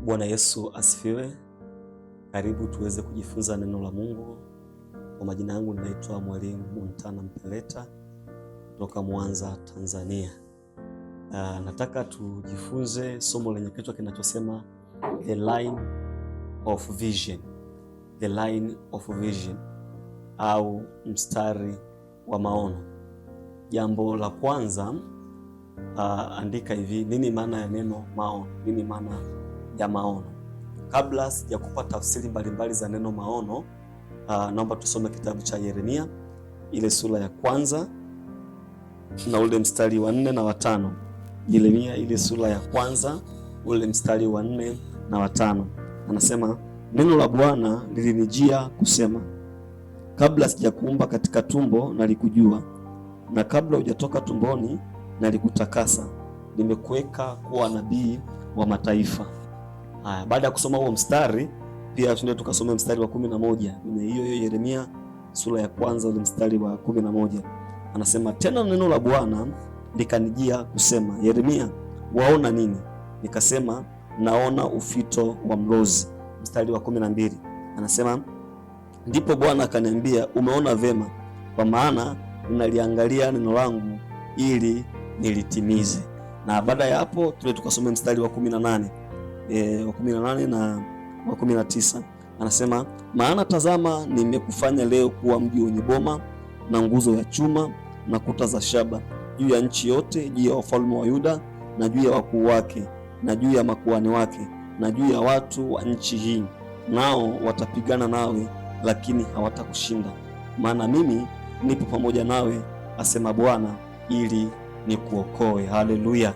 Bwana Yesu asifiwe. Karibu tuweze kujifunza neno la Mungu. Kwa majina yangu ninaitwa Mwalimu Montana Mpeleta kutoka Mwanza, Tanzania. Nataka tujifunze somo lenye kichwa kinachosema The Line of Vision. The Line of Vision au mstari wa maono. Jambo la kwanza, andika hivi, nini maana ya neno maono? Nini maana ya maono? Kabla sijakupa tafsiri mbalimbali za neno maono, naomba tusome kitabu cha Yeremia ile sura ya kwanza na ule mstari wa 4 na wa 5. Yeremia ile sura ya kwanza ule mstari wa 4 na wa 5. Anasema, neno la Bwana lilinijia kusema, kabla sijakuumba katika tumbo nalikujua, na kabla hujatoka tumboni nalikutakasa, nimekuweka kuwa nabii wa mataifa. Haya, baada ya kusoma huo mstari, pia tunde tukasome mstari wa 11 kwenye hiyo Yeremia sura ya kwanza ule mstari wa 11. Anasema, tena neno la Bwana likanijia kusema, Yeremia, waona nini? Nikasema, naona ufito wa mlozi. Mstari wa 12 anasema, ndipo Bwana akaniambia, umeona vema, kwa maana ninaliangalia neno langu ili nilitimize. Na baada ya hapo tule tukasome mstari wa 18 wa 18 na wa 19. Anasema, maana tazama, nimekufanya leo kuwa mji wenye boma na nguzo ya chuma na kuta za shaba juu ya nchi yote, juu ya wafalme wa Yuda na juu ya wakuu wake na juu ya makuhani wake na juu ya watu wa nchi hii, nao watapigana nawe, lakini hawatakushinda, maana mimi nipo pamoja nawe, asema Bwana, ili nikuokoe. Haleluya!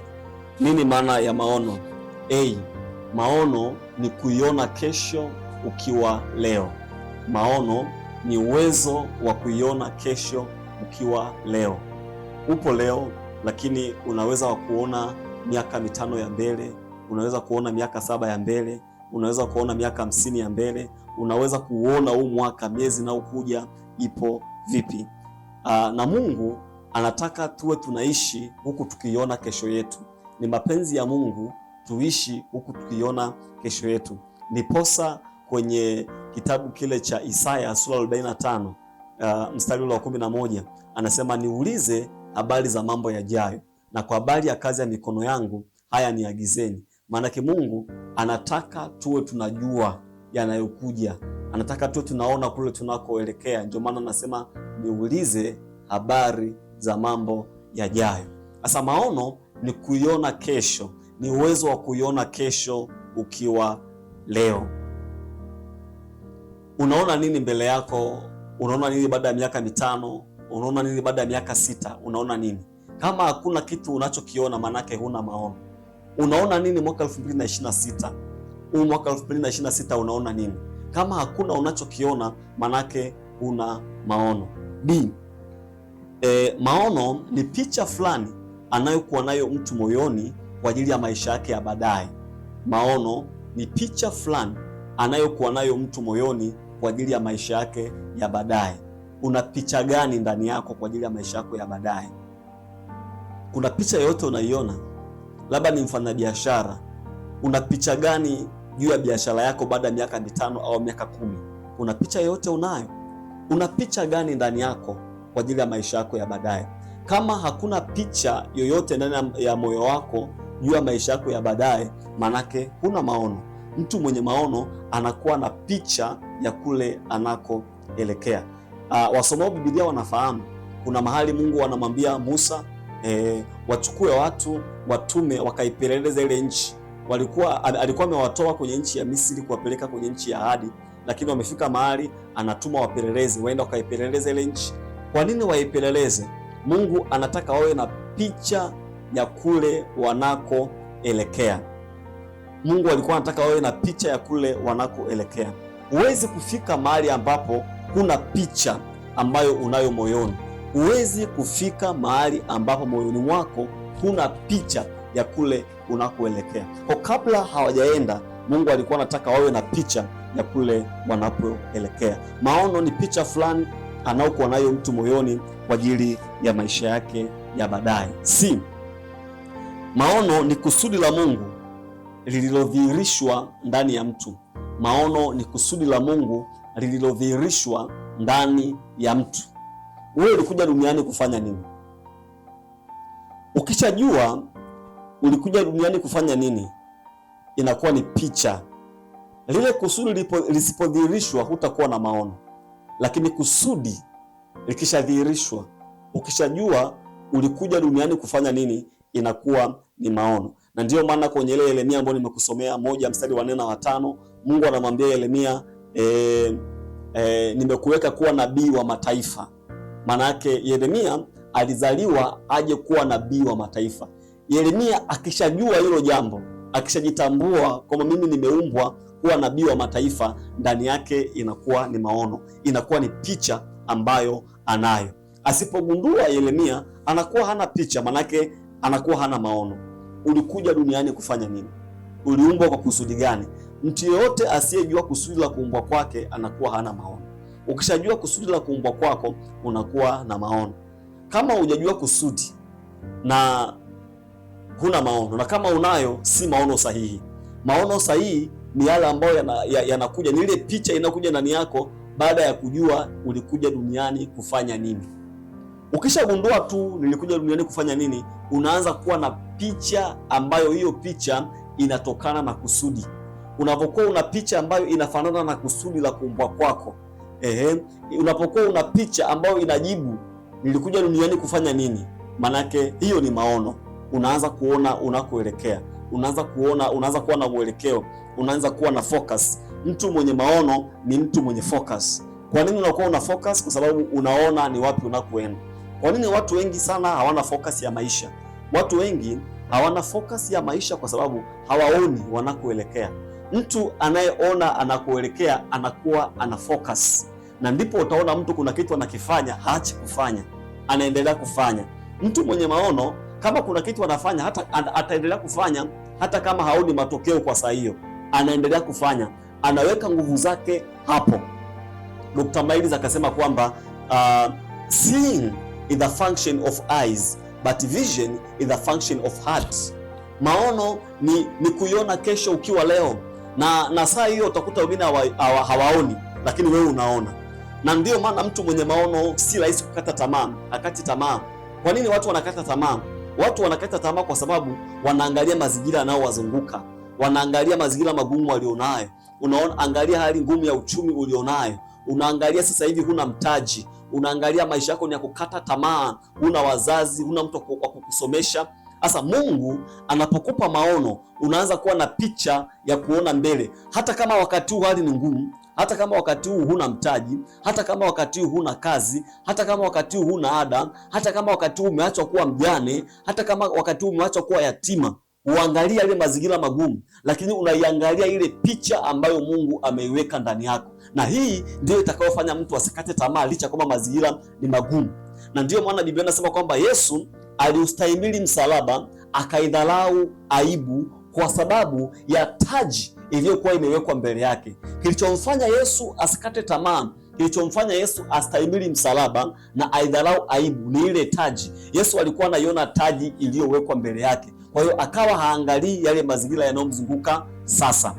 Nini maana ya maono? Maono ni kuiona kesho ukiwa leo. Maono ni uwezo wa kuiona kesho ukiwa leo. Upo leo, lakini unaweza wa kuona miaka 5 ya mbele, unaweza kuona miaka 7 ya mbele, unaweza kuona miaka 50 ya mbele, unaweza kuona huu mwaka, miezi na ukuja ipo vipi. Na Mungu anataka tuwe tunaishi huku tukiona kesho yetu. Ni mapenzi ya Mungu tuishi huku tukiona kesho yetu. Niposa kwenye kitabu kile cha Isaya sura 45 mstari wa 11 anasema, niulize habari za mambo yajayo, na kwa habari ya kazi ya mikono yangu haya niagizeni. Maanake Mungu anataka tuwe tunajua yanayokuja, anataka tuwe tunaona kule tunakoelekea. Ndio maana anasema niulize habari za mambo yajayo. Sasa maono ni kuiona kesho, ni uwezo wa kuiona kesho ukiwa leo. Unaona nini mbele yako? Unaona nini baada ya miaka 5? Unaona nini baada ya miaka 6? Unaona nini? Kama hakuna kitu unachokiona, manake huna maono. Unaona nini mwaka 2026? Huu mwaka 2026 unaona nini? Kama hakuna unachokiona, manake huna maono. Maono ni picha fulani anayokuwa nayo mtu moyoni kwa ajili ya maisha yake ya baadaye. Maono ni picha fulani anayokuwa nayo mtu moyoni kwa ajili ya maisha yake ya baadaye. Una picha gani ndani yako kwa ajili ya maisha yako ya baadaye? Kuna picha yoyote unaiona? Labda ni mfanyabiashara, una picha gani juu ya biashara yako baada ya miaka 5 au miaka 10? Kuna picha yoyote unayo? Una picha gani ndani yako kwa ajili ya maisha yako ya baadaye? Kama hakuna picha yoyote ndani ya moyo wako juu ya maisha yako ya baadaye, manake huna maono. Mtu mwenye maono anakuwa na picha ya kule anakoelekea. Wasomao Biblia wanafahamu kuna mahali Mungu anamwambia Musa wachukue watu watume wakaipeleleza ile nchi. Alikuwa amewatoa kwenye nchi ya Misri kuwapeleka kwenye nchi ya ahadi, lakini wamefika mahali anatuma wapelelezi waenda wakaipeleleza ile nchi. Kwa nini waipeleleze? Mungu anataka wawe na picha ya kule wanakoelekea. Mungu alikuwa anataka wawe na picha ya kule wanakoelekea. Huwezi kufika mahali ambapo kuna picha ambayo unayo moyoni. Huwezi kufika mahali ambapo moyoni mwako kuna picha ya kule unakoelekea. Kwa kabla hawajaenda, Mungu alikuwa anataka wawe na picha ya kule wanapoelekea. Maono ni picha fulani anaokuwa nayo mtu moyoni kwa ajili ya maisha yake ya baadaye. Maono ni kusudi la Mungu lililodhihirishwa ndani ya mtu. Maono ni kusudi la Mungu lililodhihirishwa ndani ya mtu. Wewe ulikuja duniani kufanya nini? Ukishajua ulikuja duniani kufanya nini, inakuwa ni picha. Lile kusudi lisipodhihirishwa hutakuwa na maono, lakini kusudi likishadhihirishwa, ukishajua ulikuja duniani kufanya nini, inakuwa ni maono. Na ndiyo maana kwenye ile Yeremia ambayo nimekusomea 1 mstari wa 4 na 5, Mungu anamwambia Yeremia, nimekuweka kuwa nabii wa mataifa. Maana yake Yeremia alizaliwa aje kuwa nabii wa mataifa. Yeremia akishajua hilo jambo, akishajitambua kwamba mimi nimeumbwa kuwa nabii wa mataifa, ndani yake inakuwa ni maono, inakuwa ni picha ambayo anayo. Asipogundua Yeremia, anakuwa hana picha, manake anakuwa hana maono. Ulikuja duniani kufanya nini? Uliumbwa kwa kusudi gani? Mtu yeyote asiyejua kusudi la kuumbwa kwake anakuwa hana maono. Ukishajua kusudi la kuumbwa kwako, unakuwa na maono. Kama hujajua kusudi na huna maono, na kama unayo, si maono sahihi. Maono sahihi ni yale ambayo yanakuja, ni ile picha inakuja ndani yako baada ya kujua ulikuja duniani kufanya nini. Ukishagundua tu nilikuja duniani kufanya nini, unaanza kuwa na picha ambayo hiyo picha inatokana na kusudi. Unapokuwa una picha ambayo inafanana na kusudi la kuumbwa kwako, unapokuwa una picha ambayo inajibu nilikuja duniani kufanya nini, manake hiyo ni maono. Unaanza kuona unakoelekea, unaanza kuwa na mwelekeo, unaanza kuwa na focus. Mtu mwenye maono ni mtu mwenye focus. Kwa nini unakuwa una focus? Kwa sababu unaona ni wapi unakoenda. Kwa nini watu wengi sana hawana focus ya maisha? Watu wengi hawana focus ya maisha kwa sababu hawaoni wanakoelekea. Mtu anayeona anakoelekea anakuwa ana focus, na ndipo utaona mtu kuna kitu anakifanya haachi kufanya, anaendelea kufanya. Mtu mwenye maono, kama kuna kitu anafanya, ataendelea kufanya hata kama haoni matokeo kwa saa hiyo, anaendelea kufanya, anaweka nguvu zake hapo. Dr. Miles akasema kwamba seeing is the function of eyes but vision is the function of heart. Maono ni kuiona kesho ukiwa leo, na saa hiyo utakuta wengine hawaoni, lakini wewe unaona. Na ndio maana mtu mwenye maono si rahisi kukata tamaa, akati tamaa. Kwa nini watu wanakata tamaa? Watu wanakata tamaa kwa sababu wanaangalia mazingira yanayowazunguka, wanaangalia mazingira magumu walionayo. Unaona, angalia hali ngumu ya uchumi ulionayo, unaangalia sasa hivi huna mtaji, unaangalia maisha yako ni ya kukata tamaa, huna wazazi, huna mtu wa kukusomesha. Sasa Mungu anapokupa maono, unaanza kuwa na picha ya kuona mbele, hata kama wakati huu hali ni ngumu, hata kama wakati huu huna mtaji, hata kama wakati huu huna kazi, hata kama wakati huu huna ada, hata kama wakati huu umeachwa kuwa mjane, hata kama wakati huu umeachwa kuwa yatima. Uangalia ile mazingira magumu, lakini unaiangalia ile picha ambayo Mungu ameiweka ndani yako, na hii ndio itakayofanya mtu asikate tamaa licha kwamba mazingira ni magumu. Na ndio maana Biblia inasema kwamba Yesu aliustahimili msalaba, akaidharau aibu kwa sababu ya taji iliyokuwa imewekwa mbele yake. Kilichomfanya Yesu asikate tamaa, kilichomfanya Yesu astahimili msalaba na aidharau aibu ni ile taji. Yesu alikuwa anaiona taji iliyowekwa mbele yake, kwa hiyo akawa haangalii yale mazingira yanayomzunguka. Sasa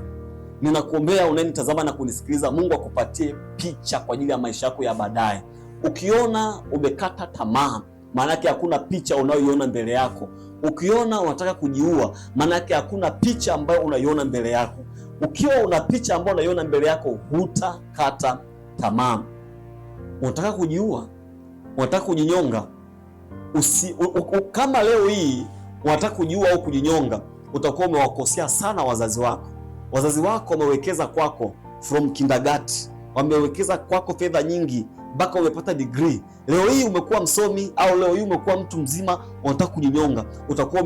ninakuombea unanitazama na kunisikiliza, Mungu akupatie picha kwa ajili ya maisha yako ya baadaye. Ukiona umekata tamaa, maana yake hakuna picha unayoiona mbele yako. Ukiona unataka kujiua, maana yake hakuna picha ambayo unaiona mbele yako. Ukiwa una picha ambayo unaiona mbele yako, hutakata tamaa. Unataka kujiua, unataka kujinyonga, kama leo hii unataka kujiua au kujinyonga, utakuwa umewakosea sana wazazi wako. Wazazi wako wamewekeza kwako from kindergarten, wamewekeza kwako fedha nyingi mpaka umepata degree. Leo hii umekuwa msomi au leo hii umekuwa mtu mzima, unataka kujinyonga, utakuwa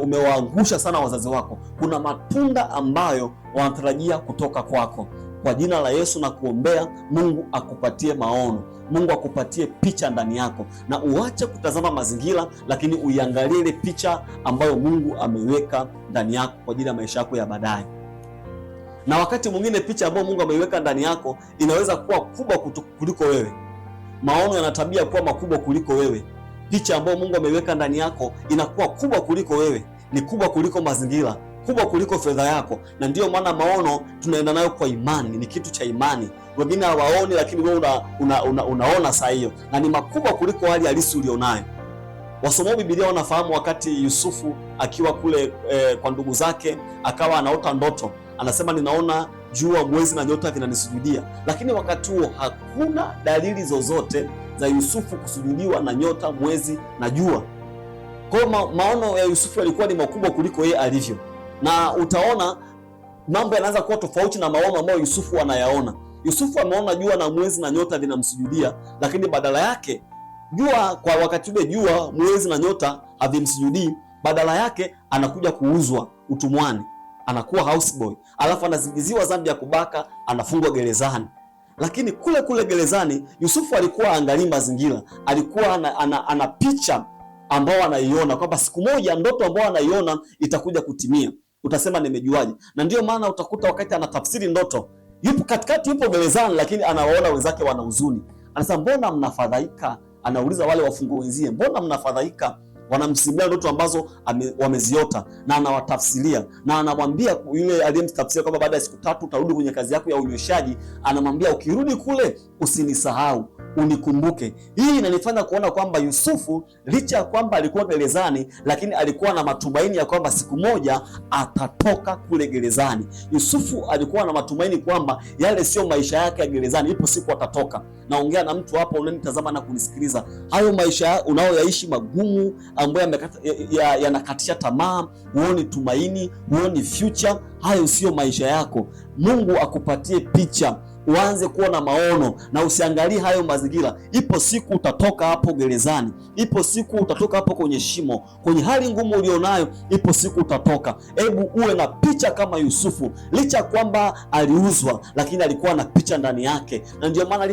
umewaangusha sana wazazi wako. Kuna matunda ambayo wanatarajia kutoka kwako. Kwa jina la Yesu na kuombea, Mungu akupatie maono, Mungu akupatie picha ndani yako, na uache kutazama mazingira, lakini uiangalie ile picha ambayo Mungu ameiweka ndani yako kwa ajili ya maisha yako ya baadaye. Na wakati mwingine picha ambayo Mungu ameiweka ndani yako inaweza kuwa kubwa kuliko wewe. Maono yana tabia kuwa makubwa kuliko wewe. Picha ambayo Mungu ameiweka ndani yako inakuwa kubwa kuliko wewe, ni kubwa kuliko mazingira, makubwa kuliko fedha yako. Na ndiyo maana maono tunaenda nayo kwa imani, ni kitu cha imani. Wengine hawaoni, lakini wewe unaona saa hiyo, na ni makubwa kuliko hali halisi ulionayo. Wasomao Biblia wanafahamu wakati Yusufu akiwa kule kwa ndugu zake, akawa anaota ndoto, anasema ninaona jua, mwezi na nyota vinanisujudia. Lakini wakati huo hakuna dalili zozote za Yusufu kusujudiwa na nyota, mwezi na jua. Kwa hiyo maono ya Yusufu yalikuwa ni makubwa kuliko yeye alivyo, na utaona mambo yanaanza kuwa tofauti na maono ambayo Yusufu anayaona. Yusufu ameona jua na mwezi na nyota vinamsujudia, lakini badala yake jua, kwa wakati ule jua, mwezi na nyota havimsujudii. Badala yake anakuja kuuzwa utumwani, anakuwa houseboy, alafu anazingiziwa dhambi ya kubaka, anafungwa gerezani. Lakini kule kule gerezani Yusufu alikuwa angalia mazingira, alikuwa ana picha ambao anaiona kwamba siku moja ndoto ambao anaiona itakuja kutimia. Utasema nimejuaje? Na ndio maana utakuta wakati anatafsiri ndoto, yupo katikati, yupo gerezani, lakini anawaona wenzake wana huzuni. Anasema mbona mnafadhaika? Anauliza wale wafungwa wenzie, mbona mnafadhaika? Wanamsimulia ndoto ambazo wameziota, na anawatafsiria, na anamwambia yule aliyemtafsiria kwamba baada ya siku 3 utarudi kwenye kazi yako ya unyweshaji. Anamwambia ukirudi kule usinisahau, unikumbuke. Hii inanifanya kuona kwamba Yusufu licha ya kwamba alikuwa gerezani, lakini alikuwa na matumaini ya kwamba siku moja atatoka kule gerezani. Yusufu alikuwa na matumaini kwamba yale sio maisha yake ya gerezani, ipo siku atatoka. Naongea na mtu hapo unanitazama na kunisikiliza, hayo maisha unayoyaishi magumu, ambayo yanakatisha tamaa, huoni tumaini, huoni future, hayo sio maisha yako. Mungu akupatie picha, uanze kuona maono na usiangalie hayo mazingira. Ipo siku utatoka hapo gerezani, ipo siku utatoka hapo kwenye shimo, kwenye hali ngumu ulionayo, ipo siku utatoka. Hebu uwe na picha kama Yusufu, licha kwamba aliuzwa, lakini alikuwa na picha ndani yake. Na ndio maana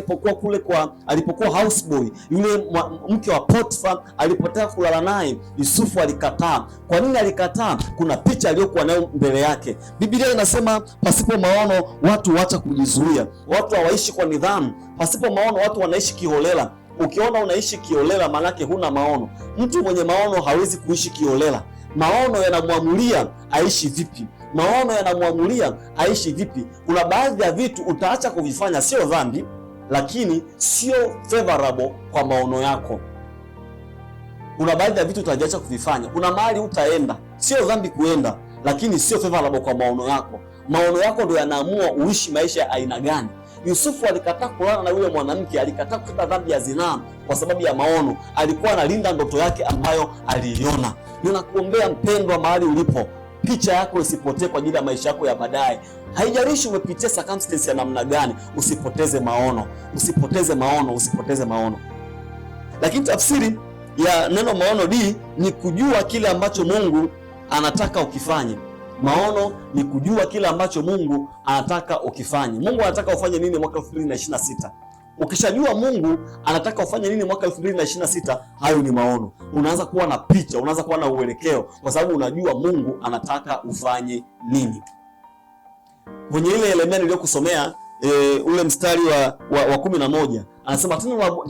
alipokuwa houseboy, yule mke wa Potifa alipotaka kulala naye, Yusufu alikataa. Kwa nini alikataa? Kuna picha aliyokuwa nayo mbele yake. Biblia inasema pasipo maono watu waacha kujizuia. Watu hawaishi kwa nidhamu. Pasipo maono watu wanaishi kiholela. Ukiona unaishi kiholela, maanake huna maono. Mtu mwenye maono hawezi kuishi kiholela. Maono yanamwamulia aishi vipi. Maono yanamwamulia aishi vipi. Kuna baadhi ya vitu utaacha kuvifanya, sio dhambi, lakini sio favorable kwa maono yako. Kuna baadhi ya vitu utajiacha kuvifanya. Kuna mahali utaenda, sio dhambi kuenda, lakini sio favorable kwa maono yako. Maono yako ndio yanaamua uishi maisha ya aina gani. Yusufu alikataa kulala na yule mwanamke, alikataa kutenda dhambi ya zinaa kwa sababu ya maono. Alikuwa analinda ndoto yake ambayo aliiona. Ninakuombea mpendwa, mahali ulipo, picha yako isipotee kwa ajili ya maisha yako ya baadaye. Haijalishi umepitia circumstance ya namna gani, usipoteze maono, usipoteze maono, usipoteze maono. Lakini tafsiri ya neno maono ni kujua kile ambacho Mungu anataka ukifanye. Maono ni kujua kile ambacho Mungu anataka ukifanye. Mungu anataka ufanye nini mwaka 2026? Ukishajua Mungu anataka ufanye nini mwaka 2026, hayo ni maono. Unaanza kuwa na picha, unaanza kuwa na uelekeo, kwa sababu unajua Mungu anataka ufanye nini. Kwenye ile elementi niliyokusomea ule mstari wa 11 anasema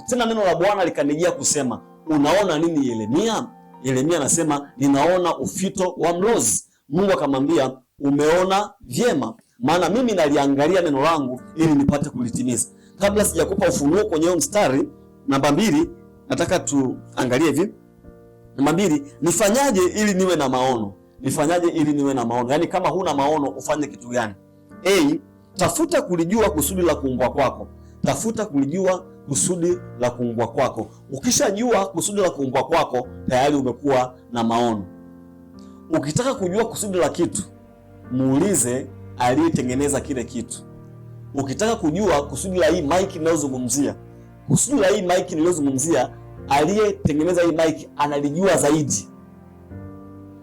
tena neno la Bwana likanijia kusema, unaona nini Yeremia? Yeremia anasema ninaona ufito wa mlozi. Mungu akamwambia, umeona vyema, maana mimi naliangalia neno langu ili nipate kulitimiza. Kabla sijakupa ufunuo kwenye huo mstari namba 2, nataka tuangalie hivi. Namba 2, nifanyaje ili niwe na maono? Nifanyaje ili niwe na maono? Yaani kama huna maono ufanye kitu gani? Tafuta kulijua kusudi la kuumbwa kwako. Tafuta kulijua kusudi la kuumbwa kwako. Ukishajua kusudi la kuumbwa kwako, tayari umekuwa na maono. Ukitaka kujua kusudi la kitu, muulize aliyetengeneza kile kitu. Ukitaka kujua kusudi la hii mic ninayozungumzia, kusudi la hii mic ninayozungumzia, aliyetengeneza hii mic analijua zaidi.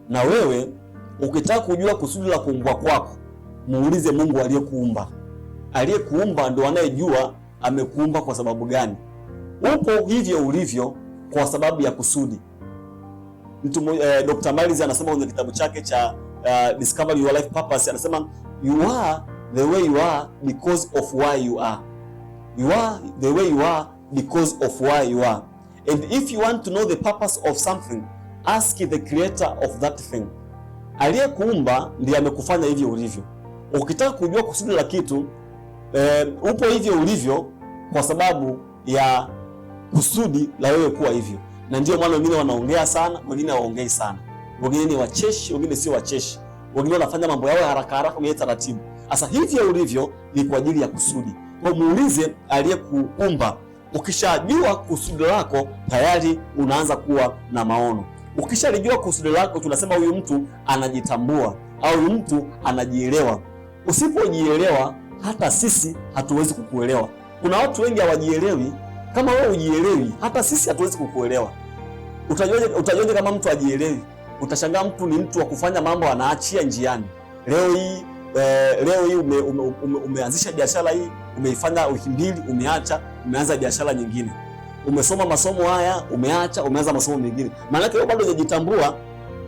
Na wewe ukitaka kujua kusudi la kuumbwa kwako, muulize Mungu aliyekuumba. Aliyekuumba ndo anayejua amekuumba kwa sababu gani. Upo hivyo ulivyo kwa sababu ya kusudi. Dr. Miles anasema kwenye kitabu chake cha Discover Your Life Purpose, anasema you are the way you are because of why you are. You are the way you are because of why you are. And if you want to know the purpose of something, ask the creator of that thing. Aliyekuumba ndiye amekufanya hivyo ulivyo. Ukitaka kujua kusudi la kitu, upo hivyo ulivyo kwa sababu ya kusudi la wewe kuwa hivyo. Na ndio maana wengine wanaongea sana, wengine hawaongei sana. Wengine ni wacheshi, wengine sio wacheshi. Wengine wanafanya mambo yao haraka haraka, wengine taratibu. Sasa hivyo ulivyo ni kwa ajili ya kusudi. Kwa muulize aliyekuumba. Ukishajua kusudi lako, tayari unaanza kuwa na maono. Ukishalijua kusudi lako, tunasema huyu mtu anajitambua au huyu mtu anajielewa. Usipojielewa, hata sisi hatuwezi kukuelewa. Kuna watu wengi hawajielewi. Kama wewe ujielewi, hata sisi hatuwezi kukuelewa. Utajuaje kama mtu ajielewi? Utashangaa mtu ni mtu wa kufanya mambo anaachia njiani. Leo hii umeanzisha biashara hii, umeifanya wiki mbili, umeanza biashara nyingine. Umesoma masomo haya, umeanza masomo mengine. Maana yake wewe bado hujajitambua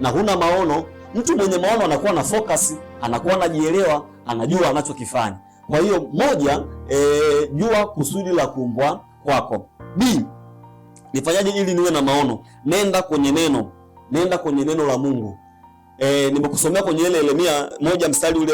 na huna maono. Mtu mwenye maono anakuwa na focus, anakuwa anajielewa, anajua anachokifanya. Kwa hiyo moja, jua kusudi la kuumbwa kwako. B, nifanyaje ili niwe na maono? Nenda kwenye neno la Mungu. Nimekusomea kwenye ile Yeremia 1 mstari ule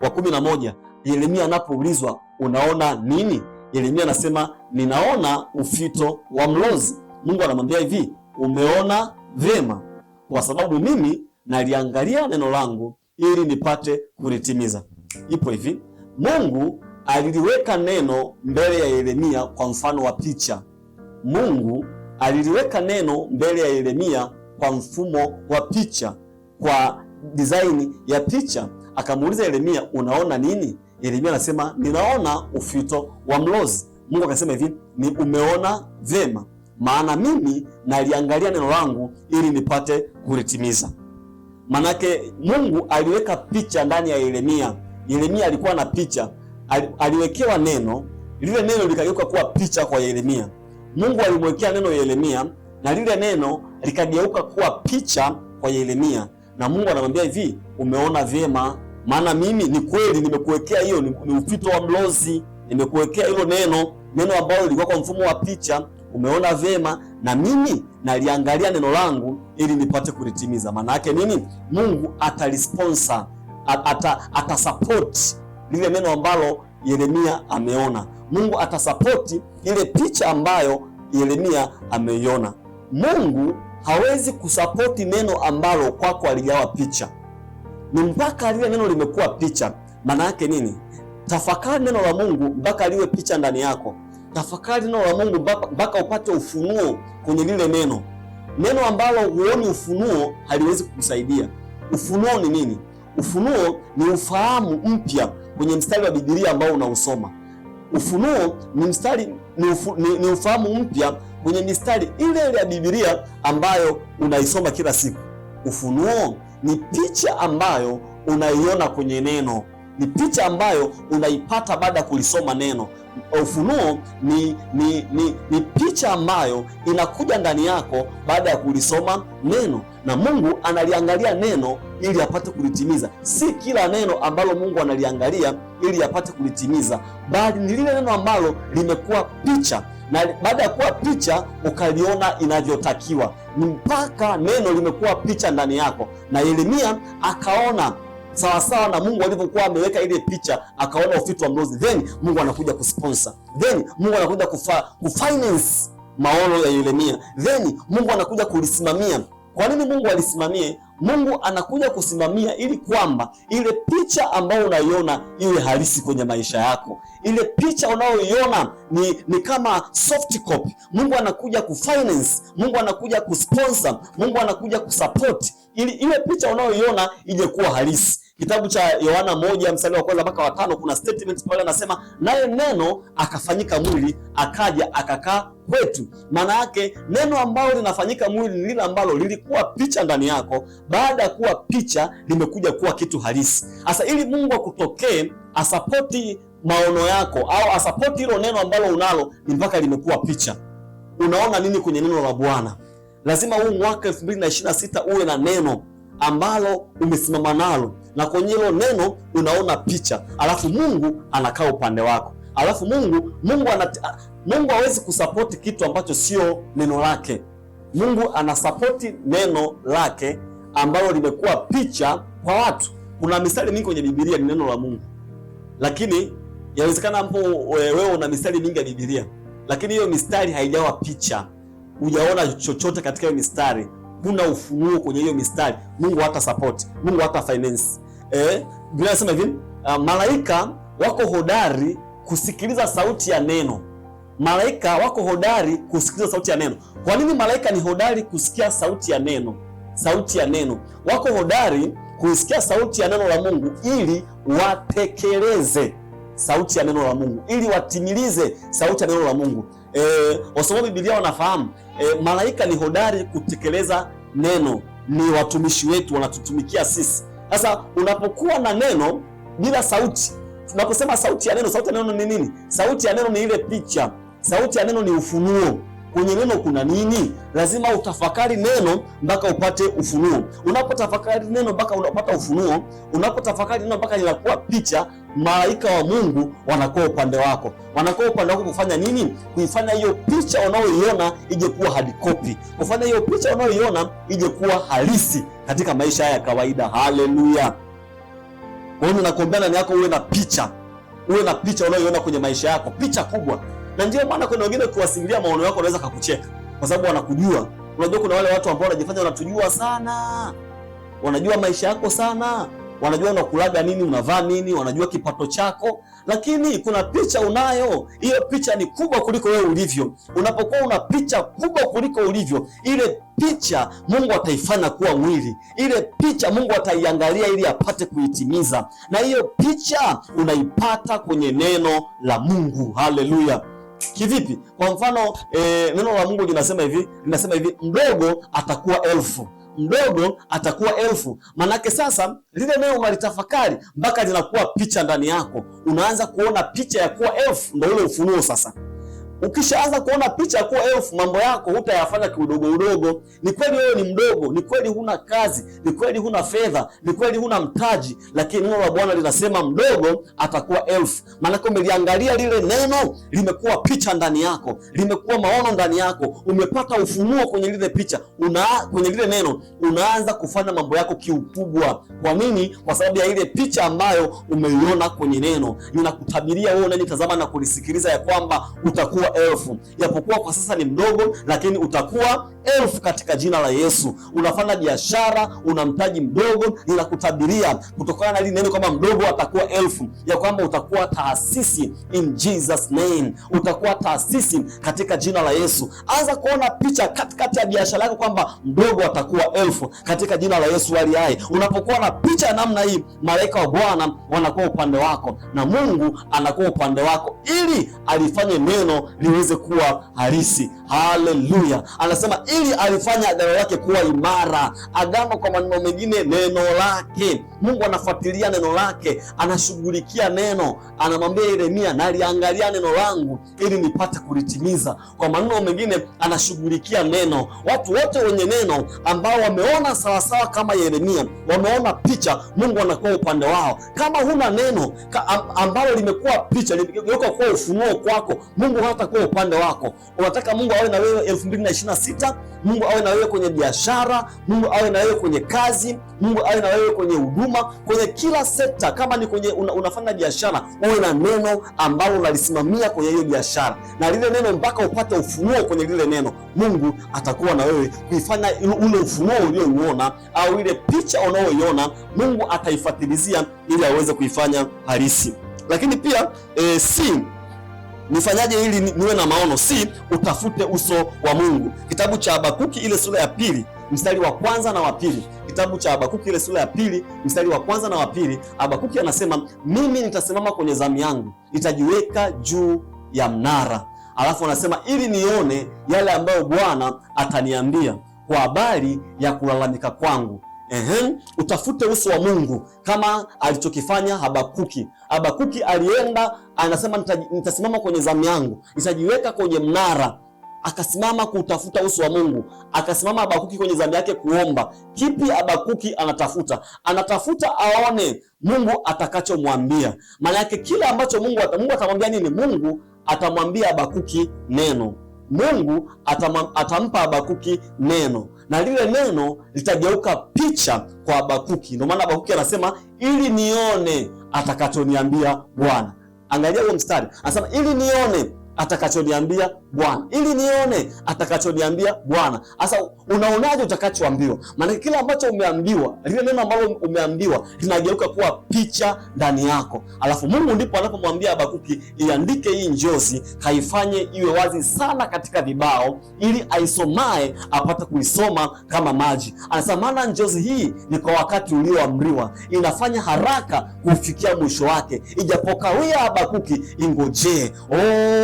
wa 11. Yeremia anapoulizwa unaona nini? Yeremia anasema ninaona ufito wa mlozi. Mungu anamwambia hivi, umeona vyema, kwa sababu mimi naliangalia neno langu ili nipate kulitimiza. Ipo hivi, Mungu aliliweka neno mbele ya Yeremia kwa mfano wa picha. Mungu aliliweka neno mbele ya Yeremia kwa mfumo wa picha, kwa design ya picha. Akamuuliza Yeremia, unaona nini? Yeremia anasema ninaona ufito wa mlozi. Mungu akasema hivi, ni umeona vyema, maana mimi naliangalia neno langu ili nipate kulitimiza. Manake Mungu aliweka picha ndani ya Yeremia. Yeremia alikuwa na picha, aliwekewa neno, lile neno likageuka kuwa picha kwa Yeremia. Mungu alimwekea neno Yeremia na lile neno likageuka kuwa picha kwa Yeremia. Na Mungu anamwambia hivi, umeona vyema, maana mimi ni kweli nimekuwekea hiyo, ni ufito wa mlozi. Nimekuwekea hilo neno ambalo lilikuwa kwa mfumo wa picha. Umeona vyema, na mimi naliangalia neno langu ili nipate kulitimiza. Maana yake nini? Mungu atalisponsor, atasupport lile neno ambalo Yeremia ameona. Mungu atasapoti ile picha ambayo Yeremia ameiona. Mungu hawezi kusapoti neno ambalo kwako aligawa picha. Ni mpaka lile neno limekuwa picha. Maana yake nini? Tafakari neno la Mungu mpaka liwe picha ndani yako. Tafakari neno la Mungu mpaka upate ufunuo kwenye lile neno. Neno ambalo huoni ufunuo haliwezi kukusaidia. Ufunuo ni nini? Ufunuo ni ufahamu mpya kwenye mstari wa Biblia ambao unausoma. Ufunuo ni ufahamu mpya kwenye mistari ile ya Biblia ambayo unaisoma kila siku. Ufunuo ni picha ambayo unaiona kwenye neno, ni picha ambayo unaipata baada ya kulisoma neno. Ufunuo ni picha ambayo inakuja ndani yako baada ya kulisoma neno, na Mungu analiangalia neno ili apate kulitimiza. Si kila neno ambalo Mungu analiangalia ili apate kulitimiza, bali ni lile neno ambalo limekuwa picha, na baada ya kuwa picha ukaliona inavyotakiwa. Ni mpaka neno limekuwa picha ndani yako. Na Yeremia akaona sawasawa na Mungu alivyokuwa ameweka ile picha, akaona ufito wa mlozi. Then Mungu anakuja kusponsor, then Mungu anakuja kufinance maono ya Yeremia, then Mungu anakuja kulisimamia. Kwa nini Mungu alisimamie? Mungu anakuja kusimamia ili kwamba ile picha ambayo unaiona iwe halisi kwenye maisha yako. Ile picha unayoiona ni kama soft copy. Mungu anakuja kufinance, Mungu anakuja kusponsor, Mungu anakuja kusupport ili ile picha unayoiona ije kuwa halisi. Kitabu cha Yohana 1 mstari wa 1 mpaka wa 5 kuna statement pale anasema, naye neno akafanyika mwili akaja akakaa kwetu. Maana yake neno ambalo linafanyika mwili ni lile ambalo lilikuwa picha ndani yako, baada ya kuwa picha limekuja kuwa kitu halisi. Sasa ili Mungu akutokee, asapoti maono yako au asapoti hilo neno ambalo unalo, ni mpaka limekuwa picha. Unaona nini kwenye neno la Bwana? Lazima huu mwaka 2026 uwe na neno ambalo umesimama nalo, na kwenye hilo neno unaona picha, alafu Mungu anakaa upande wako. Alafu Mungu hawezi kusapoti kitu ambacho sio neno lake. Mungu anasapoti neno lake, ambalo limekuwa picha kwa watu. Kuna mistari mingi kwenye Biblia ni neno la Mungu, lakini yawezekana hapo wewe una mistari mingi ya Biblia, lakini hiyo mistari haijawa picha, hujaona chochote katika hiyo mistari, kuna ufunuo kwenye hiyo mistari. Mungu hata support, Mungu hata finance. Biblia inasema hivi, malaika wako hodari kusikiliza sauti ya neno. Malaika wako hodari kusikiliza sauti ya neno. Kwa nini malaika ni hodari kusikia sauti ya neno? Sauti ya neno. Wako hodari kusikia sauti ya neno la Mungu ili watekeleze sauti ya neno la Mungu, ili watimilize sauti ya neno la Mungu. Wasoma Biblia wanafahamu malaika ni hodari kutekeleza neno, ni watumishi wetu, wanatutumikia sisi. Sasa unapokuwa na neno bila sauti, tunaposema sauti ya neno, sauti ya neno ni nini? Sauti ya neno ni ile picha, sauti ya neno ni ufunuo. Kwenye neno kuna nini? Lazima utafakari neno mpaka upate ufunuo. Unapotafakari neno mpaka unapata ufunuo, unapotafakari neno mpaka linakuwa picha, malaika wa Mungu wanakuwa upande wako. Wanakuwa upande wako kufanya nini? Kuifanya hiyo picha unayoiona ije kuwa hard copy. Kufanya hiyo picha unayoiona ije kuwa halisi katika maisha haya ya kawaida. Haleluya. Kwa hiyo nakuombea ndani yako uwe na picha. Uwe na picha unayoiona kwenye maisha yako, picha kubwa. Na ndio maana kuna wengine kuwasimulia maono yako wanaweza kukucheka kwa sababu wanakujua. Unajua kuna wale watu ambao wanajifanya wanatujua sana. Wanajua maisha yako sana. Wanajua unakulaga nini, unavaa nini, wanajua kipato chako, lakini kuna picha unayo. Hiyo picha ni kubwa kuliko wewe ulivyo. Unapokuwa una picha kubwa kuliko ulivyo, ile picha Mungu ataifanya kuwa mwili. Ile picha Mungu ataiangalia ili apate kuitimiza. Na hiyo picha unaipata kwenye neno la Mungu. Haleluya. Kivipi? Kwa mfano neno la Mungu linasema hivi, mdogo atakuwa 1000. Mdogo atakuwa 1000. Manake sasa lile neno unalitafakari mpaka linakuwa picha ndani yako. Unaanza kuona picha ya kuwa 1000, ndio ile ufunuo sasa. Ukishaanza kuona picha ya kuwa 1000, mambo yako hutayafanya kiudogo udogo. Ni kweli wewe ni mdogo, ni kweli huna kazi, ni kweli huna fedha, ni kweli huna mtaji, lakini neno la Bwana linasema mdogo atakuwa 1000. Maana umeliangalia lile neno, limekuwa picha ndani yako, limekuwa maono ndani yako, umepata ufunuo kwenye lile picha, kwenye lile neno, unaanza kufanya mambo yako kiukubwa. Kwa nini? Kwa sababu ya ile picha ambayo umeiona kwenye neno. Ninakutabiria wewe unanitazama na kulisikiliza ya kwamba utakuwa 1000. Japokuwa kwa sasa ni mdogo, lakini utakuwa 1000 katika jina la Yesu. Unafanya biashara, una mtaji mdogo, ninakutabiria kutokana na hili neno kwamba mdogo atakuwa 1000, ya kwamba utakuwa taasisi in Jesus name. Utakuwa taasisi katika jina la Yesu. Anza kuona picha katikati ya biashara yako kwamba mdogo atakuwa 1000 katika jina la Yesu ali hai. Unapokuwa na picha namna hii, malaika wa Bwana wanakuwa upande wako na Mungu anakuwa upande wako ili alifanye neno liweze kuwa halisi. Haleluya. Anasema ili alifanya agano lake kuwa imara. Agano kwa maneno mengine neno lake. Mungu anafuatilia neno lake, anashughulikia neno. Anamwambia Yeremia, naliangalia neno langu ili nipate kulitimiza. Kwa maneno mengine anashughulikia neno. Watu wote wenye neno ambao wameona sawasawa kama Yeremia, wameona picha, Mungu anakuwa upande wao. Kama huna neno ambalo limekuwa picha, limegeuka kuwa ufunuo kwako, Mungu hatakuwa upande wako. Unataka Mungu awe na wewe 2026, Mungu awe na wewe kwenye biashara, Mungu awe na wewe kwenye kazi, Mungu awe na wewe kwenye huduma, kwenye kila sekta. Kama ni kwenye unafanya biashara, uwe na neno ambalo unalisimamia kwenye hiyo biashara, na lile neno mpaka upate ufunuo kwenye lile neno, Mungu atakuwa na wewe kuifanya ule ufunuo uliouona au ile picha unaoiona, Mungu ataifatilizia ili aweze kuifanya halisi. Lakini pia nifanyaje ili niwe na maono? Utafute uso wa Mungu. Kitabu cha Habakuki ile sura ya 2 mstari wa kwanza na wa pili. Kitabu cha Habakuki ile sura ya 2 mstari wa kwanza na wa pili. Habakuki anasema, mimi nitasimama kwenye zamu yangu, nitajiweka juu ya mnara. Alafu anasema ili nione yale ambayo Bwana ataniambia kwa habari ya kulalamika kwangu. Utafute uso wa Mungu kama alichokifanya Habakuki. Habakuki alienda, anasema nitasimama kwenye zamu yangu, nitajiweka kwenye mnara. Akasimama kutafuta uso wa Mungu. Akasimama Habakuki kwenye zamu yake kuomba. Kipi Habakuki anatafuta? Anatafuta aone Mungu atakachomwambia. Maana yake kila ambacho Mungu atamwambia nini? Mungu atamwambia Habakuki neno. Mungu atampa Habakuki neno. na lile neno litageuka picha kwa Habakuki. Ndio maana Habakuki anasema ili nione atakachoniambia Bwana. Angalia huo mstari, anasema ili nione atakachoniambia Bwana, ili nione atakachoniambia Bwana. Sasa unaonaje utakachoambiwa? Maana kila ambacho umeambiwa, lile neno ambalo umeambiwa linageuka kuwa picha ndani yako. Alafu Mungu ndipo anapomwambia Habakuki, iandike hii njozi, kaifanye iwe wazi sana katika vibao, ili aisomae apate kuisoma kama maji. Anasema maana njozi hii ni kwa wakati ulioamriwa, inafanya haraka kufikia mwisho wake, ijapokawia Habakuki, ingojee.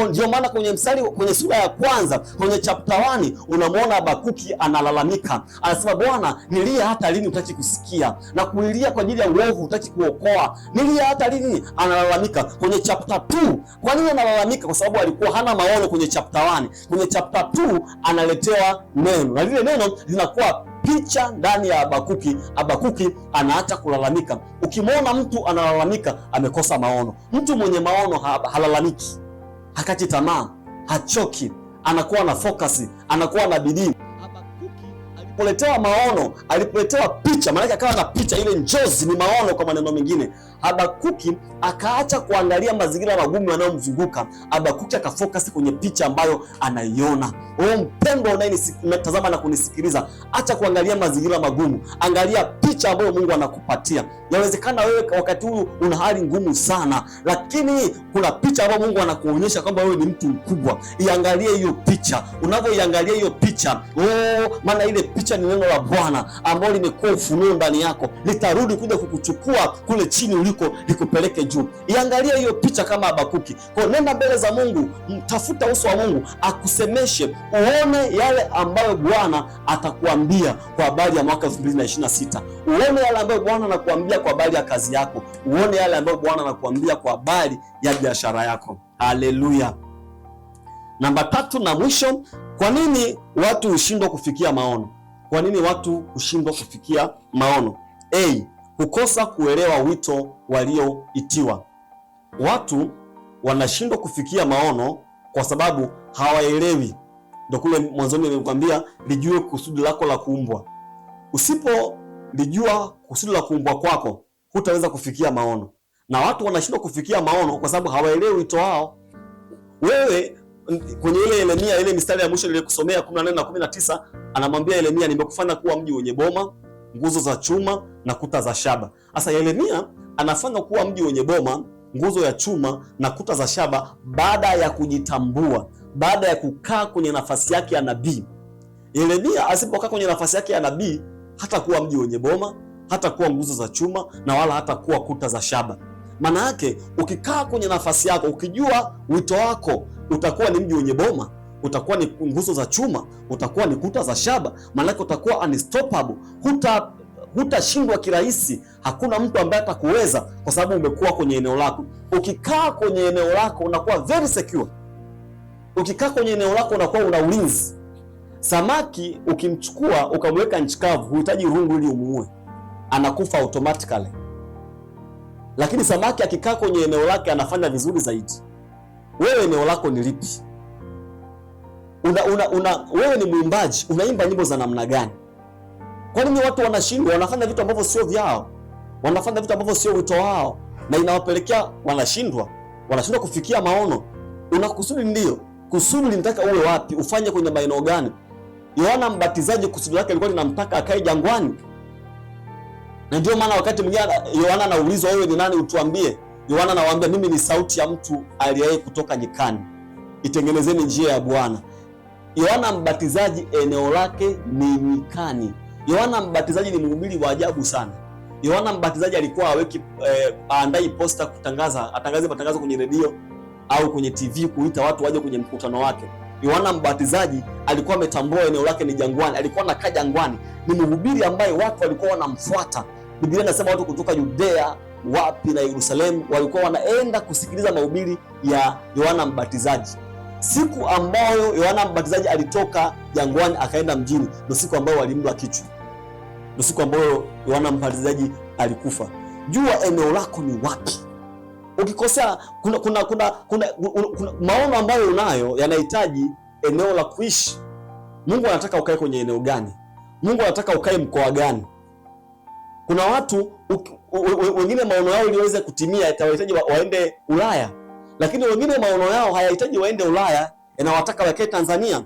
Ndio maana kwenye sura ya kwanza kwenye chapter 1 unamwona Habakuki analalamika, anasema Bwana, nilia hata lini hutaki kusikia, na kulilia kwa ajili ya uovu hutaki kuokoa, nilia hata lini? Analalamika kwenye chapter 2. Kwa nini analalamika? Kwa sababu alikuwa hana maono kwenye chapter 1. Kwenye chapter 2 analetewa neno, na lile neno linakuwa picha ndani ya Habakuki. Habakuki anaacha kulalamika. Ukimwona mtu analalamika, amekosa maono. Mtu mwenye maono halalamiki, hakati tamaa, hachoki, anakuwa na focus, anakuwa na bidii. Habakuki alipoletewa maono, alipoletewa picha, maana akawa na picha, ile njozi ni maono kwa maneno mengine. Habakuki akaacha kuangalia mazingira magumu yanayomzunguka. Habakuki akafocus kwenye picha ambayo anaiona. Wewe mpendwa unayetazama na kunisikiliza, acha kuangalia mazingira magumu, angalia picha ambayo Mungu anakupatia. Yawezekana wewe wakati huu una hali ngumu sana, lakini kuna picha ambayo Mungu anakuonyesha kwamba wewe ni mtu mkubwa. Iangalie hiyo picha. Unavyoiangalia hiyo picha, maana ile picha ni neno la Bwana ambalo limekuwa ufunuo ndani yako, litarudi kuja kukuchukua kule chini uliko, likupeleke juu. Iangalie hiyo picha kama Habakuki. Kwa nenda mbele za Mungu, mtafuta uso wa Mungu akusemeshe, uone yale ambayo Bwana atakuambia kwa habari ya mwaka 2026. Uone yale ambayo Bwana anakuambia kwa habari ya kazi yako. Uone yale ambayo Bwana anakuambia kwa habari ya biashara yako. Haleluya. Namba 3 na mwisho, kwa nini watu hushindwa kufikia maono? Kwa nini watu hushindwa kufikia maono? Kukosa kuelewa wito walioitiwa. Watu wanashindwa kufikia maono kwa sababu hawaelewi. Ndio kule mwanzoni nimekwambia, lijue kusudi lako la kuumbwa. Usipolijua kusudi la kuumbwa kwako, hutaweza kufikia maono. Na watu wanashindwa kufikia maono kwa sababu hawaelewi wito wao. Wewe kwenye ile Yeremia, ile mistari ya mwisho niliyokusomea 18 na 19, anamwambia Yeremia, nimekufanya kuwa mji wenye boma, nguzo za chuma na kuta za shaba. Sasa Yeremia anafanya kuwa mji wenye boma, nguzo ya chuma na kuta za shaba baada ya kujitambua, baada ya kukaa kwenye nafasi yake ya nabii. Yeremia asipokaa kwenye nafasi yake ya nabii, hata kuwa mji wenye boma, hata kuwa nguzo za chuma na wala hata kuwa kuta za shaba. Maana yake ukikaa kwenye nafasi yako, ukijua wito wako, utakuwa ni mji wenye boma, utakuwa ni nguzo za chuma, utakuwa ni kuta za shaba. Maana yake utakuwa unstoppable, hutashindwa kirahisi. Hakuna mtu ambaye atakuweza kwa sababu umekuwa kwenye eneo lako. Ukikaa kwenye eneo lako unakuwa very secure. Ukikaa kwenye eneo lako unakuwa una ulinzi. Samaki ukimchukua ukamweka nchi kavu, huhitaji rungu ili umuue, anakufa automatically. Lakini samaki akikaa kwenye eneo lake anafanya vizuri zaidi. Wewe eneo lako ni lipi? Wewe ni mwimbaji, unaimba nyimbo za namna gani? Kwa nini watu wanashindwa? Wanafanya vitu ambavyo sio vyao, wanafanya vitu ambavyo sio wito wao, na inawapelekea wanashindwa kufikia maono. Una kusudi, ndio kusudi linataka uwe wapi, ufanye kwenye maeneo gani? Yohana Mbatizaji kusudi lake lilikuwa linamtaka akae jangwani, na ndio maana wakati mwingine Yohana anaulizwa, wewe ni nani utuambie? Yohana anawaambia, mimi ni sauti ya mtu aliaye kutoka nyikani, itengenezeni njia ya Bwana. Yohana Mbatizaji eneo lake ni nyikani. Yohana Mbatizaji ni mhubiri wa ajabu sana. Yohana Mbatizaji alikuwa aandai posta atangaze matangazo kwenye redio au kwenye TV, kuita watu waje kwenye mkutano wake. Yohana Mbatizaji alikuwa ametambua eneo lake ni jangwani, alikuwa anakaa jangwani. Ni mhubiri ambaye watu walikuwa wanamfuata. Biblia inasema watu kutoka Judea, wapi na Yerusalemu walikuwa wanaenda kusikiliza mahubiri ya Yohana Mbatizaji. Siku ambayo Yohana Mbatizaji alitoka jangwani akaenda mjini, ndio siku ambayo walimla kichwa, ndio siku ambayo Yohana Mbatizaji alikufa. Jua eneo lako ni wapi. Ukikosea, kuna maono ambayo unayo yanahitaji eneo la kuishi. Mungu anataka ukae kwenye eneo gani? Mungu anataka ukae mkoa gani? Kuna watu wengine maono yao ili waweze kutimia itawahitaji waende Ulaya, lakini wengine maono yao hayahitaji waende Ulaya, yanawataka wakae Tanzania.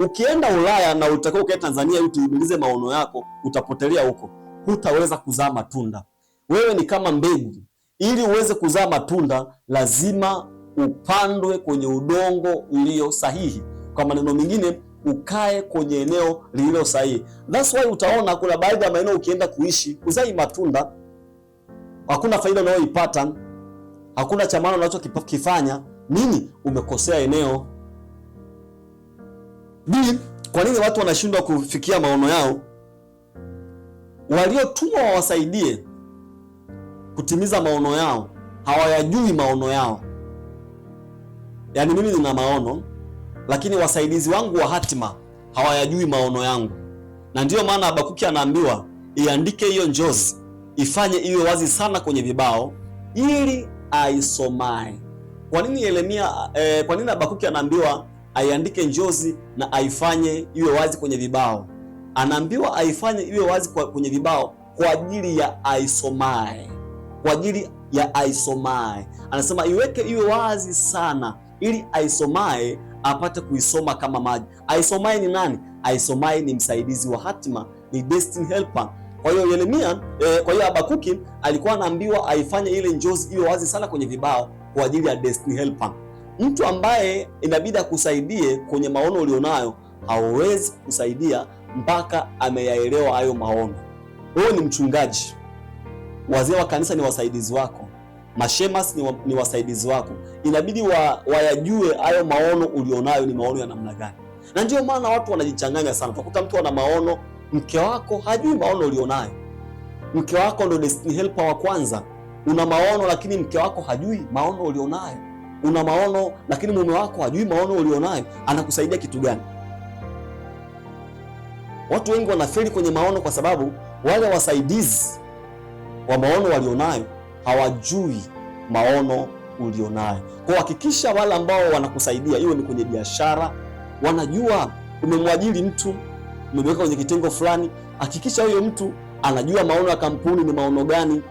Ukienda Ulaya na utakuwa ukae Tanzania ili utimilize maono yako, utapotelea huko, hutaweza kuzaa matunda. Wewe ni kama mbegu, ili uweze kuzaa matunda lazima upandwe kwenye udongo ulio sahihi. Kwa maneno mengine, ukae kwenye eneo lililo sahihi. That's why utaona kuna baadhi ya maeneo ukienda kuishi kuzai matunda, hakuna faida unayoipata, hakuna cha maana unachokifanya. Nini? Umekosea eneo. Kwa nini watu wanashindwa kufikia maono yao? Waliotumwa wawasaidie kutimiza maono yao hawayajui maono yao. Yaani mimi nina maono, lakini wasaidizi wangu wa hatima hawayajui maono yangu. Na ndiyo maana Habakuki anaambiwa iandike hiyo njozi, ifanye iwe wazi sana kwenye vibao ili aisomae. Kwa nini kwa nini Habakuki anaambiwa aiandike njozi na aifanye iwe wazi kwenye vibao? Anaambiwa aifanye iwe wazi kwenye vibao kwa ajili ya aisomae. Kwa ajili ya aisomae. Anasema iweke iwe wazi sana ili aisomae apate kuisoma kama maji. Aisomae ni nani? Aisomae ni msaidizi wa hatima, ni destiny helper. Kwa hiyo kwa hiyo Habakuki alikuwa anaambiwa aifanye ile njozi iwe wazi sana kwenye vibao kwa ajili ya destiny helper. Mtu ambaye inabidi akusaidie kwenye maono ulionayo hawezi kusaidia mpaka ameyaelewa hayo maono. Wewe ni mchungaji, wazee wa kanisa ni wasaidizi wako, mashemas ni wasaidizi wako. Inabidi wayajue hayo maono ulionayo ni maono ya namna gani. Na ndio maana watu wanajichanganya sana. Utakuta mtu ana maono, mke wako hajui maono ulionayo. Mke wako ndo destiny helper wa kwanza. Una maono lakini mke wako hajui maono ulionayo. Una maono lakini mume wako hajui maono ulionayo. Anakusaidia kitu gani? Watu wengi wanafeli kwenye maono kwa sababu wale wasaidizi wa maono walionayo hawajui maono ulionayo. Kwa hakikisha wale ambao wanakusaidia, iwe ni kwenye biashara, wanajua umemwajiri mtu, umemweka kwenye kitengo fulani, hakikisha huyo mtu anajua maono ya kampuni ni maono gani.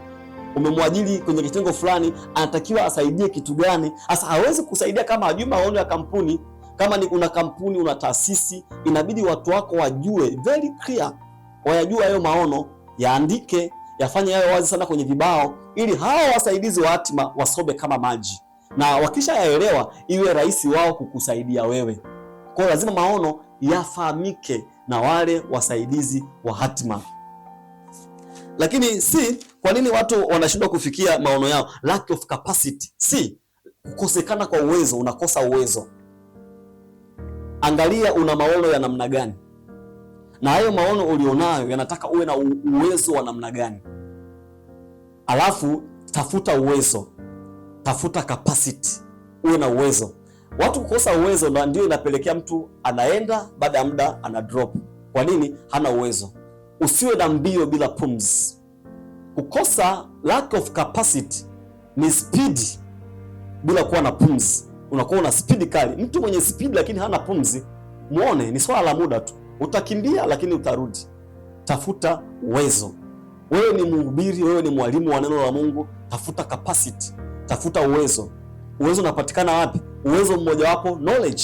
Umemwajiri kwenye kitengo fulani, anatakiwa asaidie kitu gani. Sasa hawezi kusaidia kama hajui maono ya kampuni. Kama ni una kampuni, una taasisi, inabidi watu wako wajue very clear, wayajue hayo maono, yaandike, yafanye yawe wazi sana kwenye vibao, ili hawa wasaidizi wa hatima wasome kama maji, na wakisha yaelewa iwe rahisi wao kukusaidia wewe. Kwa hiyo lazima maono yafahamike na wale wasaidizi wa hatima. Lakini kwa nini watu wanashindwa kufikia maono yao? Lack of capacity. Kukosekana kwa uwezo. Unakosa uwezo. Angalia una maono ya namna gani, na hayo maono ulionayo yanataka uwe na uwezo wa namna gani. Alafu tafuta uwezo, tafuta capacity, uwe na uwezo. Watu kukosa uwezo ndio inapelekea mtu anaenda, baada ya muda ana drop. Kwa nini? Hana uwezo. Usiwe na mbio bila pumzi. Kukosa lack of capacity ni speed bila kuwa na pumzi. Unakuwa una speed kali. Mtu mwenye speed lakini hana pumzi, muone ni swala la muda tu. Utakimbia lakini utarudi. Tafuta uwezo. Wewe ni mhubiri, wewe ni mwalimu wa neno la Mungu, tafuta capacity, tafuta uwezo. Uwezo unapatikana wapi? Uwezo mmoja wapo knowledge.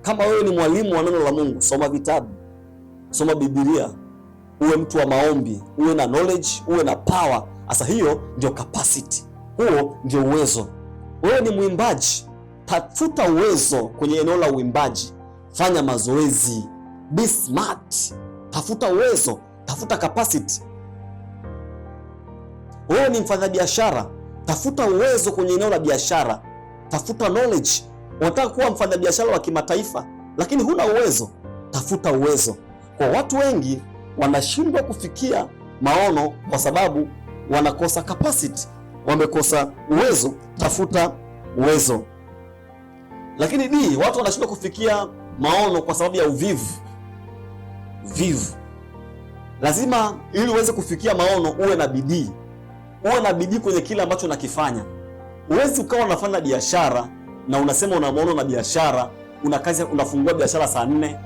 Kama wewe ni mwalimu wa neno la Mungu, soma vitabu, soma Biblia, uwe mtu wa maombi, uwe na knowledge, uwe na power. Sasa hiyo ndio capacity. Huo ndio uwezo. Wewe ni mwimbaji, tafuta uwezo kwenye eneo la uimbaji. Fanya mazoezi, be smart, tafuta uwezo, tafuta capacity. Wewe ni mfanyabiashara, tafuta uwezo kwenye eneo la biashara, tafuta knowledge. Unataka kuwa mfanyabiashara wa kimataifa lakini huna uwezo, tafuta uwezo. Kwa watu wengi wanashindwa kufikia maono kwa sababu wanakosa capacity, wamekosa uwezo. Tafuta uwezo. Lakini watu wanashindwa kufikia maono kwa sababu ya uvivu. Lazima ili uweze kufikia maono uwe na bidii. Uwe na bidii kwenye kile ambacho unakifanya. Uwezi ukawa unafanya biashara na unasema una maono na biashara, una kazi, unafungua biashara saa 4.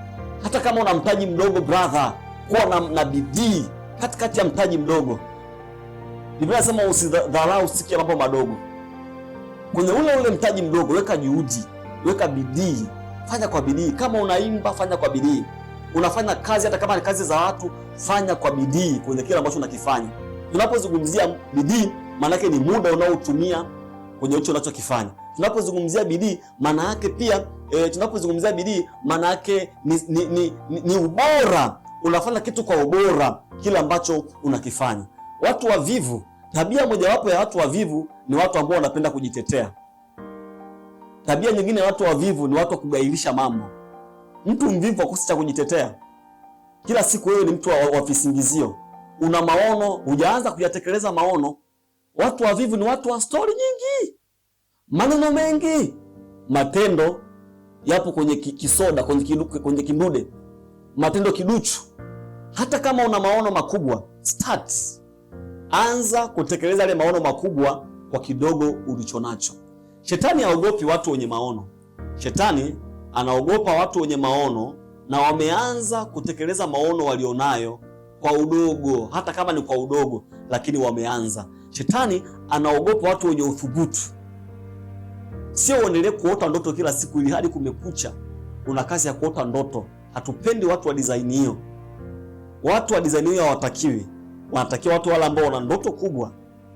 Hata kama una mtaji mdogo brother, kuwa na bidii katikati ya mtaji mdogo. Biblia inasema usidharau siku ya mambo madogo. Kwenye ule mtaji mdogo weka juhudi, weka bidii, fanya kwa bidii. Kama unaimba, fanya kwa bidii. Unafanya kazi, hata kama ni kazi za watu, fanya kwa bidii kwenye kile ambacho unakifanya. Tunapozungumzia bidii, maana yake ni muda unaotumia kwenye hicho unachokifanya. Tunapozungumzia bidii, maana yake pia tunapozungumzia bidii, maana yake ni ubora. Unafanya kitu kwa ubora kile ambacho unakifanya. Watu wavivu, tabia mojawapo ya watu wavivu ni watu ambao wanapenda kujitetea. Tabia nyingine ya watu wavivu ni watu wa kugailisha mambo. Mtu mvivu akosi cha kujitetea. Kila siku wewe ni mtu wa visingizio. Una maono, hujaanza kuyatekeleza maono. Watu wavivu ni watu wa stori nyingi, maneno mengi, matendo yapo kwenye kisoda, kwenye kindude, matendo kiduchu. Hata kama una maono makubwa, anza kutekeleza yale maono makubwa kwa kidogo ulichonacho. Shetani haogopi watu wenye maono. Shetani anaogopa watu wenye maono na wameanza kutekeleza maono walionayo kwa udogo, hata kama ni kwa udogo, lakini wameanza. Shetani anaogopa watu wenye uthubutu. Sio uendelee kuota ndoto kila siku ili hadi kumekucha una kazi ya kuota ndoto. Hatupendi watu wa design hiyo. Watu wa design hiyo hawatakiwi. Wanatakiwa watu wale ambao wana ndoto kubwa,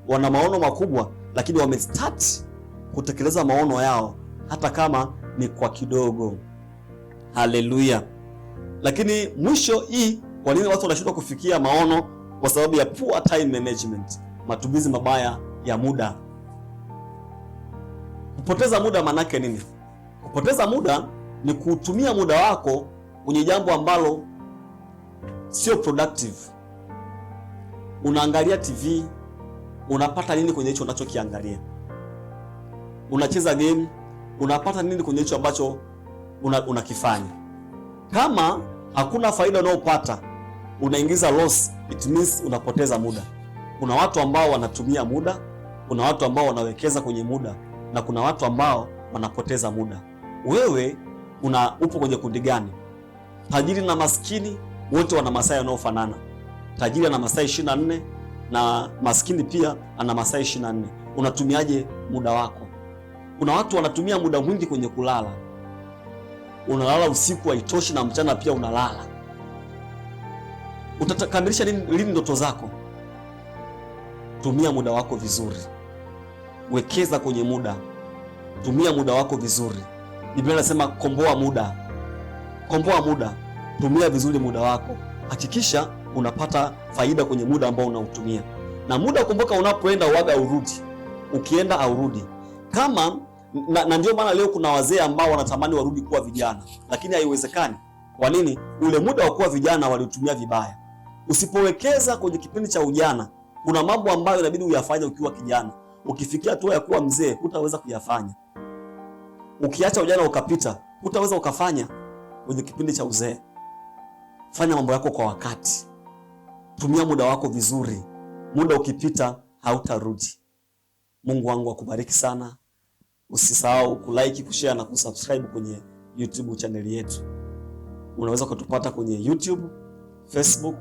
wana maono makubwa, lakini wamestart kutekeleza maono yao hata kama ni kwa kidogo. Haleluya. Lakini mwisho hii, kwa nini watu wanashindwa kufikia maono? Kwa sababu ya poor time management, matumizi mabaya ya muda. Kupoteza muda maana yake nini? Kupoteza muda ni kutumia muda wako kwenye jambo ambalo sio productive. Unaangalia TV, unapata nini kwenye hicho unachokiangalia? Unacheza game, unapata nini kwenye hicho ambacho unakifanya? Kama hakuna faida unayopata, unaingiza loss, it means unapoteza muda. Kuna watu ambao wanatumia muda, kuna watu ambao wanawekeza kwenye muda, na kuna watu ambao wanapoteza muda. Wewe upo kwenye kundi gani? Tajiri na maskini wote wana masaa yanayofanana. Tajiri ana masaa 24 na maskini pia ana masaa 24. Unatumiaje muda wako? Kuna watu wanatumia muda mwingi kwenye kulala. Unalala usiku haitoshi na mchana pia unalala. Utakamilisha lini ndoto zako? Tumia muda wako vizuri. Wekeza kwenye muda. Tumia muda wako vizuri. Biblia inasema komboa muda. Komboa muda. Tumia vizuri muda wako. Hakikisha unapata faida kwenye muda ambao unautumia. Na muda, kumbuka, unapoenda uaga urudi. Ukienda aurudi. Kama na ndio maana leo kuna wazee ambao wanatamani warudi kuwa vijana, lakini haiwezekani. Kwa nini? Ule muda wa kuwa vijana waliutumia vibaya. Usipowekeza kwenye kipindi cha ujana, kuna mambo ambayo inabidi uyafanye ukiwa kijana. Ukifikia hatua ya kuwa mzee, hutaweza kuyafanya. Ukiacha ujana ukapita, hutaweza ukafanya kwenye kipindi cha uzee. Fanya mambo yako kwa wakati. Tumia muda wako vizuri. Muda ukipita hautarudi. Mungu wangu akubariki sana. Usisahau kulike, kushare na kusubscribe kwenye YouTube channel yetu. Unaweza kutupata kwenye YouTube, Facebook,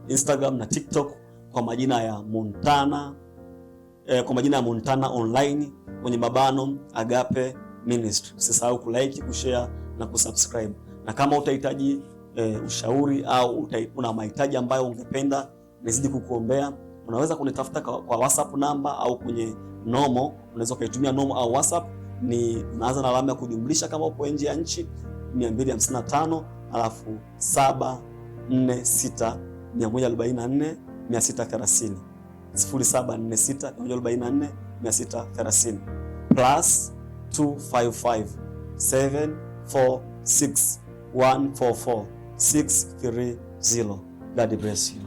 Instagram na TikTok kwa majina ya Montana Online, kwenye mabano Agape Ministry. Usisahau kulike, kushare na kusubscribe. Na kama utahitaji ushauri au una mahitaji ambayo ungependa nizidi kukuombea, unaweza kunitafuta kwa WhatsApp namba au kwenye Nomo. Unaweza ukaitumia Nomo au WhatsApp. Unaanza na alama ya kujumlisha kama upo nje ya nchi, 255 alafu 746 144 630 0746 144 630 plus 255 746 144 630. God bless you.